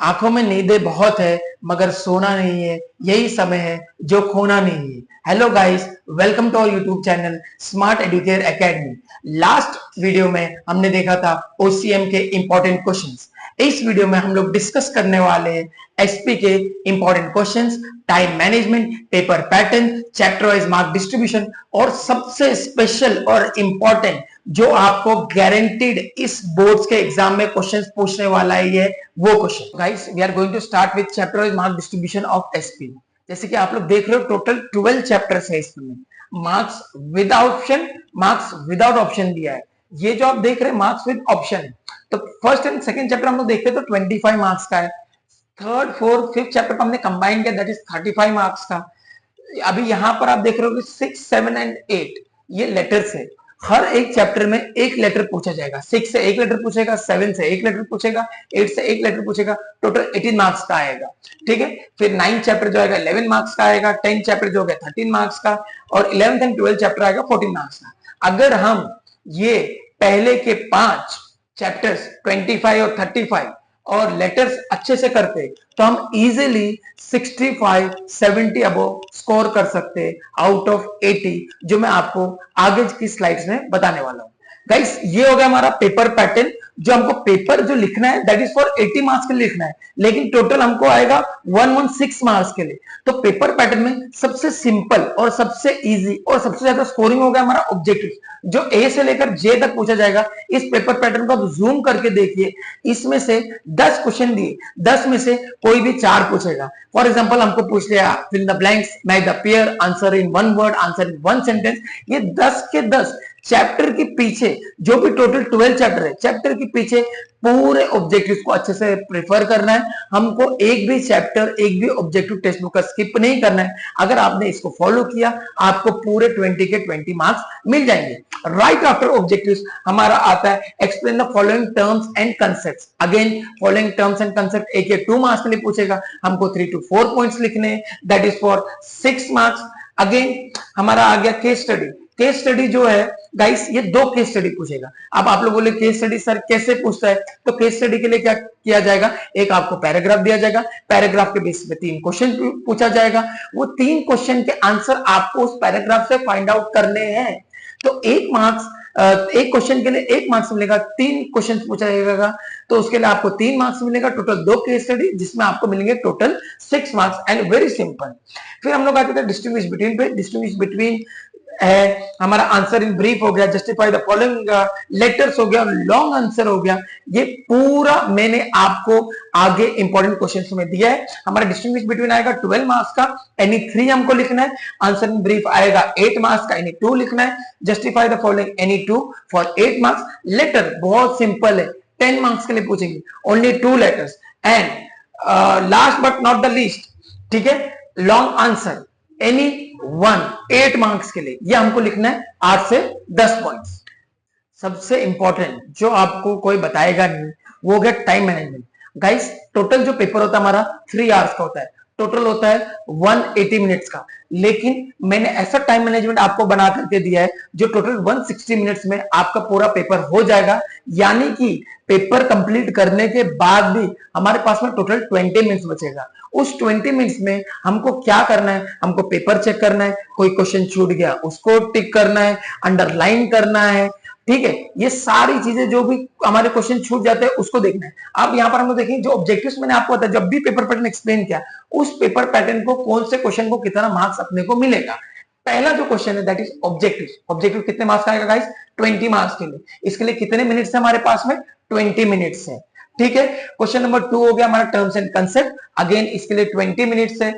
आंखों में नींदें बहुत है मगर सोना नहीं है, यही समय है जो खोना नहीं है। Hello guys, welcome to our YouTube channel Smart Educare Academy. Last video में हमने देखा था ओसीएम के इंपॉर्टेंट क्वेश्चंस। इस वीडियो में हम लोग डिस्कस करने वाले हैं एसपी के important questions, time management, paper pattern, chapter wise mark distribution और सबसे स्पेशल और इंपॉर्टेंट जो आपको गारंटीड इस बोर्ड्स के एग्जाम में क्वेश्चंस पूछने वाला है वो question. Guys, we are going to start with chapter wise mark distribution of SP. जैसे कि आप लोग देख रहे हो, टोटल 12 चैप्टर्स है इसमें। Marks without option, marks without option दिया है। ये जो आप देख रहे हैं मार्क्स विद ऑप्शन है। तो फर्स्ट एंड सेकंड चैप्टर हम लोग देखते हैं तो 25 मार्क्स का है। थर्ड फोर्थ फिफ्थ चैप्टर को हमने कंबाइन किया, दैट इज 35 मार्क्स का। अभी यहां पर आप देख रहे हो कि 6, 7 एंड 8 ये लेटर्स है। हर एक चैप्टर में एक लेटर पूछा जाएगा। 6 से एक लेटर पूछेगा, 7 से एक लेटर पूछेगा, 8 से एक लेटर पूछेगा। टोटल 18 मार्क्स का आएगा। ठीक है। फिर 9 चैप्टर जो आएगा 11 मार्क्स का आएगा। 10 चैप्टर जो होगा 13 मार्क्स का, और 11th एंड 12th चैप्टर आएगा 14 मार्क्स का। अगर हम ये पहले के 5 चैप्टर्स 25 और 35 और लेटर्स अच्छे से करते तो हम इजीली 65, 70 अबव स्कोर कर सकते आउट ऑफ 80, जो मैं आपको आगे की स्लाइड्स में बताने वाला हूं। गाइस, ये हो गया हमारा पेपर पैटर्न। जो हमको पेपर जो लिखना है दैट इज फॉर 80 मार्क्स के लिए लिखना है, लेकिन टोटल हमको आएगा 116 मार्क्स के लिए। तो पेपर पैटर्न में सबसे सिंपल और सबसे इजी और सबसे ज्यादा स्कोरिंग हो गया हमारा ऑब्जेक्टिव, जो ए से लेकर जे तक पूछा जाएगा। इस पेपर पैटर्न को आप जूम करके देखिए। इसमें से 10 क्वेश्चन दिए, 10 में से कोई भी 4 पूछेगा। फॉर एग्जाम्पल हमको पूछ लिया fill the blanks, match the pair, answer in 1 word, answer in 1 sentence. ये 10 के 10 चैप्टर के पीछे, जो भी टोटल 12 चैप्टर है, चैप्टर के पीछे पूरे ऑब्जेक्टिव्स को अच्छे से प्रेफर करना है। हमको एक भी चैप्टर, एक भी ऑब्जेक्टिव टेक्स्ट बुक का स्किप नहीं करना है। अगर आपने इसको फॉलो किया, आपको पूरे 20 के 20 मार्क्स मिल जाएंगे। राइट आफ्टर ऑब्जेक्टिव्स हमारा आता है explain the following terms and concepts. Again following terms and concept एक या 2 मार्क्स के लिए पूछेगा। हमको 3 to 4 पॉइंट्स लिखने हैं, that is for 6 marks. Again हमारा आ गया केस स्टडी। केस स्टडी जो है गाइस, ये 2 केस स्टडी पूछेगा। अब आप लोग बोले केस स्टडी सर कैसे पूछता है, तो केस स्टडी के लिए क्या किया जाएगा, एक आपको पैराग्राफ दिया जाएगा, पैराग्राफ के बेसिस पे 3 क्वेश्चन पूछा जाएगा। वो 3 क्वेश्चन के आंसर आपको उस पैराग्राफ से फाइंड आउट करने हैं। तो 1 मार्क्स, एक क्वेश्चन के लिए 1 मार्क्स मिलेगा। 3 क्वेश्चन पूछा जाएगा तो उसके लिए आपको 3 मार्क्स मिलेगा। टोटल 2 केस स्टडी जिसमें आपको मिलेंगे total 6 marks and very simple. फिर हम लोग आते थे डिस्टिंग्विश बिटवीन पे। डिस्टिंग्विश बिटवीन है हमारा आंसर इन ब्रीफ हो गया, जस्टिफाई द फॉलोइंग लेटर्स हो गया, लॉन्ग आंसर हो गया। ये पूरा मैंने आपको आगे इंपॉर्टेंट क्वेश्चंस में दिया है। हमारा डिस्टिंग्विश बिटवीन आएगा 12 मार्क्स का, एनी 3 हमको लिखना है। आंसर इन ब्रीफ आएगा 8 मार्क्स का, एनी 2 लिखना है। Justify the following any 2 for 8 marks. Letter बहुत सिंपल है, 10 मार्क्स के लिए पूछेंगे, only 2 letters. And last but not the least, ठीक है, लॉन्ग आंसर एनी 1 8 मार्क्स के लिए। ये हमको लिखना है 8 से 10 पॉइंट्स। सबसे इंपॉर्टेंट जो आपको कोई बताएगा नहीं वो हो गया टाइम मैनेजमेंट। गाइस, टोटल जो पेपर होता है हमारा 3 आवर्स का होता है, टोटल होता है 180 मिनट्स का, लेकिन मैंने ऐसा टाइम मैनेजमेंट आपको बना करके दिया है जो टोटल 160 मिनट्स में आपका पूरा पेपर हो जाएगा। यानी कि पेपर कंप्लीट करने के बाद भी हमारे पास में टोटल 20 मिनट्स बचेगा। उस 20 मिनट्स में हमको क्या करना है, हमको पेपर चेक करना है, कोई क्वेश्चन छूट गया उसको टिक करना है, अंडरलाइन करना है। ठीक है, ये सारी चीजें जो भी हमारे क्वेश्चन छूट जाते हैं उसको देखना है। अब यहाँ पर हम लोग देखेंगे जो ऑब्जेक्टिव्स मैंने आपको बताया, जब भी पेपर पैटर्न एक्सप्लेन किया, उस पेपर पैटर्न को कौन से क्वेश्चन को कितना मार्क्स अपने को मिलेगा। पहला जो क्वेश्चन है दैट इज ऑब्जेक्टिव। ऑब्जेक्टिव कितने मार्क्स का आएगा गाइस, 20 मार्क्स के लिए। इसके लिए कितने मिनट्स है हमारे पास में, 20 मिनट्स है। ठीक है। क्वेश्चन नंबर 2 हो गया हमारा टर्म्स एंड कंसेप्ट, अगेन इसके लिए 20 मिनट्स है।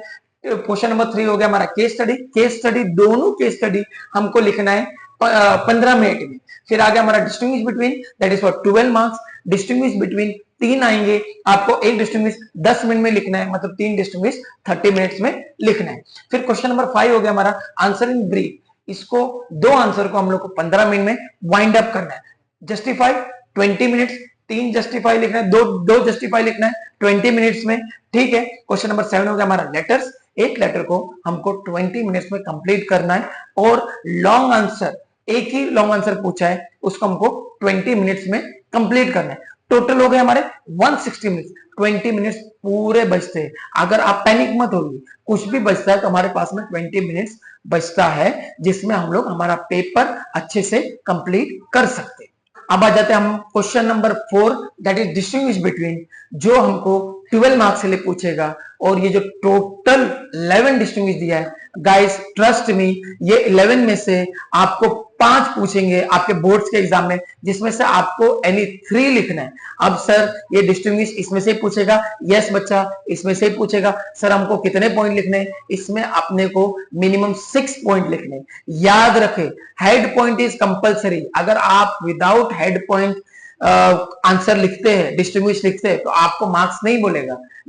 क्वेश्चन नंबर 3 हो गया हमारा केस स्टडी। केस स्टडी, दोनों केस स्टडी हमको लिखना है 15 मिनट में। फिर आ गया हमारा distinguish between, that is for 12 marks. Distinguish between 3 आएंगे, आपको एक डिस्टिंग्विश 10 मिनट में लिखना है, मतलब 3 डिस्टिंग्विश 30 मिनट्स में लिखना है। फिर क्वेश्चन नंबर 5 हो गया हमारा आंसर इन ब्रीफ। इसको 2 आंसर को हम लोग को 15 मिनट में वाइंड अप करना है। जस्टिफाई 20 मिनट्स, 3 जस्टिफाई लिखना है, दो जस्टिफाई लिखना है 20 मिनट्स में। ठीक है। क्वेश्चन नंबर 7 हो गया हमारा लेटर्स। एक लेटर को हमको 20 मिनट्स में कंप्लीट करना है, और लॉन्ग आंसर, एक ही लॉन्ग आंसर पूछा है उसको हमको 20 मिनट्स में कंप्लीट करना है। टोटल हो गए हमारे 160 मिनट्स, 20 मिनट्स पूरे बचते हैं। अगर आप पैनिक मत होइए, कुछ भी बचता है तो हमारे पास में 20 मिनट्स बचता है, जिसमें हम लोग हमारा पेपर अच्छे से कंप्लीट कर सकते हैं। अब आ जाते हैं हम question number 4, that is distinguish between, जो हमको 12 मार्क्स के लिए पूछेगा। और ये जो टोटल 11 डिस्टिंग्विश दिया है, गाइस ट्रस्ट मी, ये 11 में से आपको 5 पूछेंगे आपके बोर्ड्स के एग्जाम में, जिसमें से आपको एनी 3 लिखना है। अब सर ये डिस्टिंग्विश इसमें से पूछेगा, यस बच्चा इसमें से पूछेगा। सर हमको कितने पॉइंट लिखने हैं? इसमें अपने को मिनिमम 6 पॉइंट लिखने। याद रखें, हेड पॉइंट इज कंपलसरी। अगर आप विदाउट हेड पॉइंट आंसर लिखते हैं, डिस्टिंग्विश लिखते हैं, तो आपको मार्क्स नहीं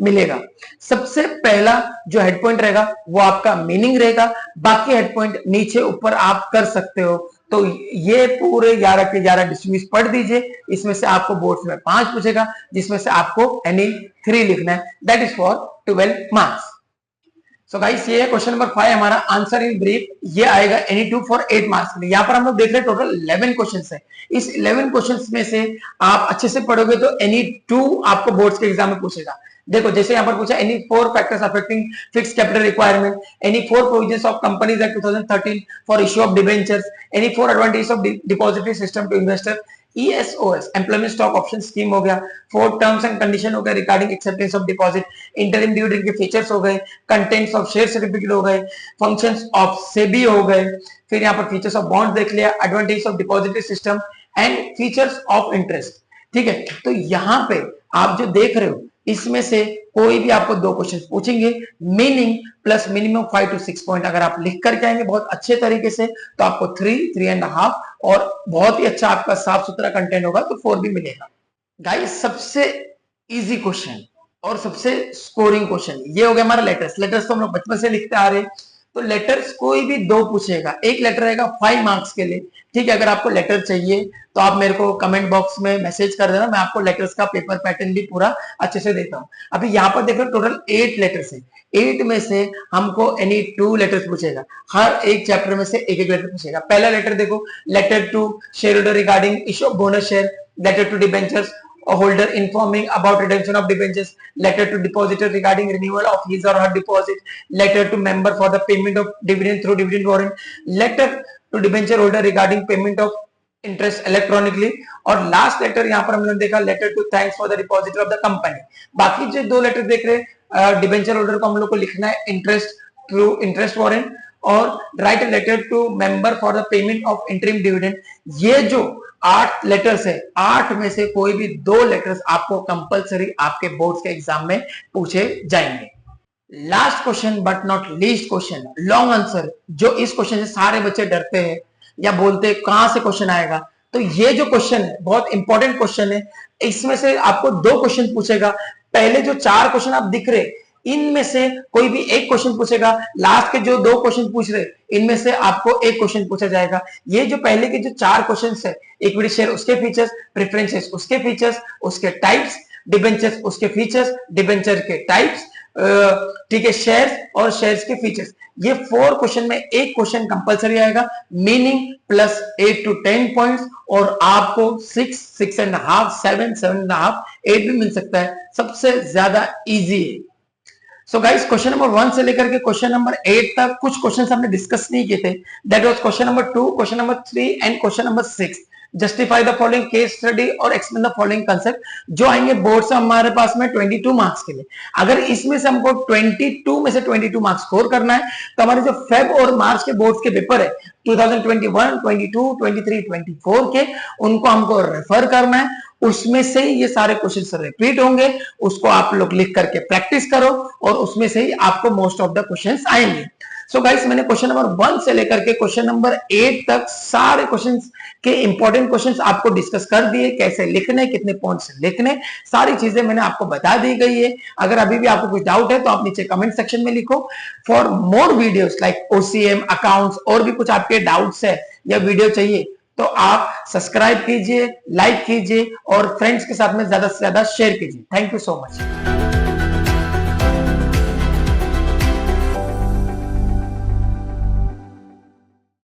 मिलेगा। सबसे पहला जो हेड पॉइंट रहेगा वो आपका मीनिंग रहेगा, बाकी हेड पॉइंट नीचे ऊपर आप कर सकते हो। तो ये पूरे 11 के 11 डिस्टिंग्विश पढ़ दीजिए। इसमें से आपको बोर्ड्स में 5 पूछेगा, जिसमें से आपको एनी 3 लिखना है, that is for 12 marks. So guys ये है क्वेश्चन नंबर 5 हमारा। आंसर इन ब्रीफ ये आएगा एनी 2 फॉर 8 मार्क्स के लिए। यहाँ पर हम लोग देख रहे हैं टोटल 11 क्वेश्चंस है। इस 11 क्वेश्चंस में से आप अच्छे से पढ़ोगे तो एनी 2 आपको बोर्ड्स के एग्जाम में पूछेगा। देखो जैसे यहाँ पर पूछा, any 4 factors affecting fix capital requirement, any 4 provisions of companies act 2013 for issue of debentures, any 4 advantages of depository system to investor, ESOS employment stock option scheme हो गया, 4 टर्म्स एंड कंडीशन हो गए regarding acceptance of deposit, interim dividend के features हो गए, contents of share certificate हो गए, functions of SEBI हो गए, फिर यहाँ पर फीचर्स ऑफ बॉन्ड देख लिया, advantage of depository system and features of interest. ठीक है, तो यहाँ पे आप जो देख रहे हो इसमें से कोई भी आपको 2 क्वेश्चन पूछेंगे, meaning plus minimum 5 to 6 point अगर आप लिख करके आएंगे बहुत अच्छे तरीके से तो आपको 3.5 और बहुत ही अच्छा आपका साफ सुथरा कंटेंट होगा तो 4 भी मिलेगा। गाइस सबसे इजी क्वेश्चन और सबसे स्कोरिंग क्वेश्चन ये हो गया हमारा लेटर्स तो हम लोग बचपन से लिखते आ रहे हैं। तो लेटर्स कोई भी 2 पूछेगा, एक लेटर रहेगा 5 मार्क्स के लिए। ठीक है, अगर आपको लेटर चाहिए तो आप मेरे को कमेंट बॉक्स में मैसेज कर देना, मैं आपको लेटर्स का पेपर पैटर्न भी पूरा अच्छे से देता हूं। अभी यहाँ पर देखो टोटल 8 लेटर्स है, 8 में से हमको एनी 2 लेटर्स पूछेगा, हर एक चैप्टर में से एक एक लेटर पूछेगा। पहला लेटर देखो, letter to share holder regarding issue of bonus share, letter to debentures holder informing about redemption of debentures, letter to depositor regarding renewal of his or her deposit, letter to member for the payment of dividend through dividend warrant, letter to debenture holder regarding payment of interest electronically, और last letter यहाँ पर हमने देखा letter to thanks for the depositor of the company. बाकी जो 2 letter देख रहे हैं, डिबेंचर होल्डर को हम लोग को लिखना है इंटरेस्ट थ्रू इंटरेस्ट वारंट, और write a letter to member for the payment of interim dividend. ये जो 8 लेटर्स है, 8 में से कोई भी 2 लेटर्स आपको कंपलसरी आपके बोर्ड के एग्जाम में पूछे जाएंगे। Last question but not least question, long answer, जो इस क्वेश्चन से सारे बच्चे डरते हैं या बोलते हैं कहां से क्वेश्चन आएगा। तो ये जो क्वेश्चन है बहुत इंपॉर्टेंट क्वेश्चन है, इसमें से आपको 2 क्वेश्चन पूछेगा। पहले जो 4 क्वेश्चन आप दिख रहे इनमें से कोई भी एक क्वेश्चन पूछेगा, लास्ट के जो 2 क्वेश्चन पूछ रहे इनमें से आपको एक क्वेश्चन पूछा जाएगा। ये जो पहले के जो 4 क्वेश्चंस है, इक्विटी शेयर उसके फीचर्स, प्रेफरेंसेस उसके फीचर्स, उसके टाइप्स, डिबेंचर्स उसके फीचर्स, डिबेंचर के टाइप्स, ठीक है, शेयर्स और शेयर्स के फीचर्स, ये 4 क्वेश्चन में एक क्वेश्चन कंपलसरी आएगा, मीनिंग प्लस 8 to 10 पॉइंट्स, और आपको 6, 6.5, 7, 7.5, 8 भी मिल सकता है। सबसे ज्यादा इजी है। सो गाइस क्वेश्चन नंबर 1 से लेकर के क्वेश्चन नंबर 8 तक कुछ क्वेश्चंस हमने डिस्कस नहीं किए थे, that was question number 2, question number 3 and question number 6। Justify the following case study और एक्सप्लेन द फॉलोइंग कांसेप्ट, जो आएंगे बोर्ड से हमारे पास में 22 मार्क्स के लिए। अगर इसमें से हमको 22 में से 22 मार्क्स स्कोर करना है तो हमारे जो फेब और मार्च के बोर्ड के पेपर है 2021, 22, 23, 24 के, उनको हमको रेफर करना है। उसमें से ही ये सारे क्वेश्चन रिपीट होंगे, उसको आप लोग लिख करके प्रैक्टिस करो और उसमें से ही आपको मोस्ट ऑफ द क्वेश्चंस आएंगे। सो गाइस मैंने क्वेश्चन नंबर 1 से लेकर के क्वेश्चन नंबर 8 तक सारे क्वेश्चंस के इंपॉर्टेंट क्वेश्चंस आपको डिस्कस कर दिए, कैसे लिखने, कितने पॉइंट्स लिखने, सारी चीजें मैंने आपको बता दी गई है। अगर अभी भी आपको कुछ डाउट है तो आप नीचे कमेंट सेक्शन में लिखो। For more videos like OCM, accounts और भी कुछ आपके डाउट्स है या वीडियो चाहिए तो आप सब्सक्राइब कीजिए, लाइक कीजिए और फ्रेंड्स के साथ में ज्यादा से ज्यादा शेयर कीजिए। Thank you so much.